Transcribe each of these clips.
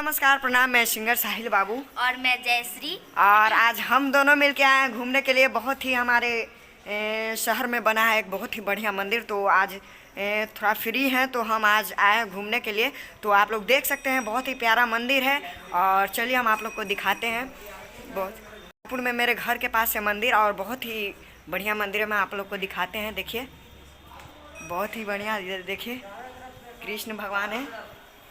नमस्कार, प्रणाम। मैं सिंगर साहिल बाबू और मैं जयश्री। और आज हम दोनों मिलके आए हैं घूमने के लिए। बहुत ही हमारे शहर में बना है एक बहुत ही बढ़िया मंदिर। तो आज थोड़ा फ्री हैं तो हम आज आए हैं घूमने के लिए। तो आप लोग देख सकते हैं बहुत ही प्यारा मंदिर है। और चलिए हम आप लोग को दिखाते हैं। बहुत रायपुर में मेरे घर के पास है मंदिर और बहुत ही बढ़िया मंदिर है। मैं आप लोग को दिखाते हैं। देखिए बहुत ही बढ़िया, इधर देखिए कृष्ण भगवान है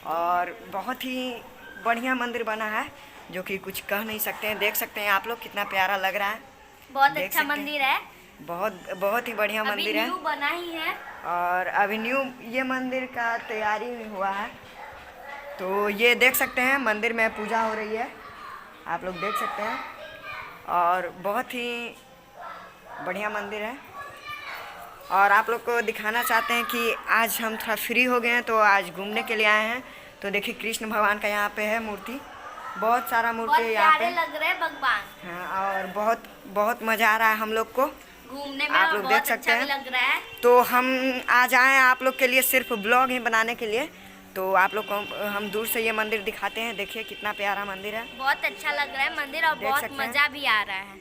और बहुत ही बढ़िया मंदिर बना है जो कि कुछ कह नहीं सकते हैं। देख सकते हैं आप लोग कितना प्यारा लग रहा है। बहुत अच्छा मंदिर है। बहुत ही बढ़िया मंदिर है। न्यू बना ही है और अभी न्यू ये मंदिर का तैयारी हुआ है। तो ये देख सकते हैं मंदिर में पूजा हो रही है, आप लोग देख सकते हैं। और बहुत ही बढ़िया मंदिर है। और आप लोग को दिखाना चाहते हैं कि आज हम थोड़ा फ्री हो गए हैं तो आज घूमने के लिए आए हैं। तो देखिए कृष्ण भगवान का यहाँ पे है मूर्ति, बहुत सारा मूर्ति है यहाँ पे। लग रहे हैं भगवान। हाँ, और बहुत मज़ा आ रहा है हम लोग को घूमने में। आप लोग देख सकते हैं। लग रहा है। तो हम आज आए हैं आप लोग के लिए सिर्फ ब्लॉग ही बनाने के लिए। तो आप लोग को हम दूर से ये मंदिर दिखाते हैं। देखिए कितना प्यारा मंदिर है, बहुत अच्छा लग रहा है मंदिर और बहुत मज़ा भी आ रहा है।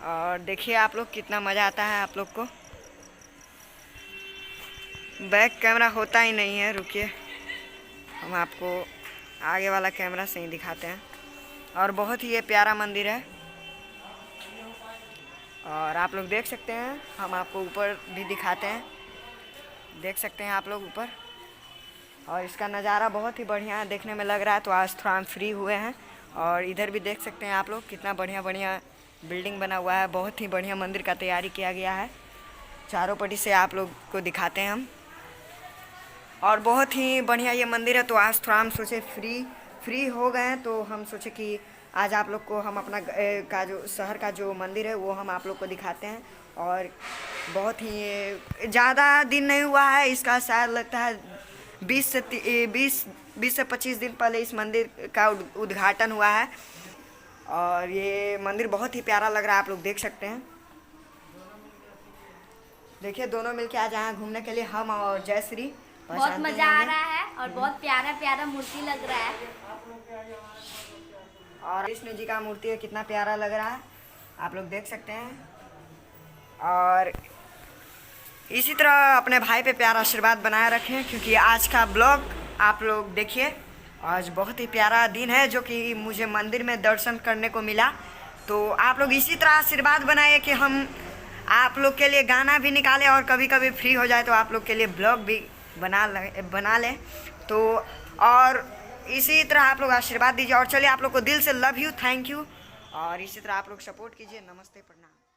और देखिए आप लोग कितना मज़ा आता है आप लोग को। बैक कैमरा होता ही नहीं है, रुकिए हम आपको आगे वाला कैमरा से ही दिखाते हैं। और बहुत ही ये प्यारा मंदिर है और आप लोग देख सकते हैं। हम आपको ऊपर भी दिखाते हैं, देख सकते हैं आप लोग ऊपर। और इसका नज़ारा बहुत ही बढ़िया देखने में लग रहा है। तो आज थोड़ा हम फ्री हुए हैं। और इधर भी देख सकते हैं आप लोग कितना बढ़िया बिल्डिंग बना हुआ है। बहुत ही बढ़िया मंदिर का तैयारी किया गया है। चारों पट्टी से आप लोग को दिखाते हैं हम। और बहुत ही बढ़िया ये मंदिर है। तो आज थोड़ा हम सोचे फ्री हो गए हैं तो हम सोचे कि आज आप लोग को हम अपना का जो शहर का जो मंदिर है वो हम आप लोग को दिखाते हैं। और बहुत ही ज़्यादा दिन नहीं हुआ है इसका, शायद लगता है 20 से 25 दिन पहले इस मंदिर का उद्घाटन हुआ है। और ये मंदिर बहुत ही प्यारा लग रहा है, आप लोग देख सकते हैं। देखिए दोनों मिलके आज आए घूमने के लिए, हम और जयश्री। बहुत मजा आ रहा है और बहुत प्यारा मूर्ति लग रहा है। और कृष्ण जी का मूर्ति है, कितना प्यारा लग रहा है, आप लोग देख सकते हैं। और इसी तरह अपने भाई पे प्यारा आशीर्वाद बनाए रखें, क्योंकि आज का ब्लॉग आप लोग देखिए। आज बहुत ही प्यारा दिन है जो कि मुझे मंदिर में दर्शन करने को मिला। तो आप लोग इसी तरह आशीर्वाद बनाइए कि हम आप लोग के लिए गाना भी निकालें और कभी कभी फ्री हो जाए तो आप लोग के लिए ब्लॉग भी बना लें। तो और इसी तरह आप लोग आशीर्वाद दीजिए। और चलिए आप लोग को दिल से लव यू, थैंक यू। और इसी तरह आप लोग सपोर्ट कीजिए। नमस्ते, प्रणाम।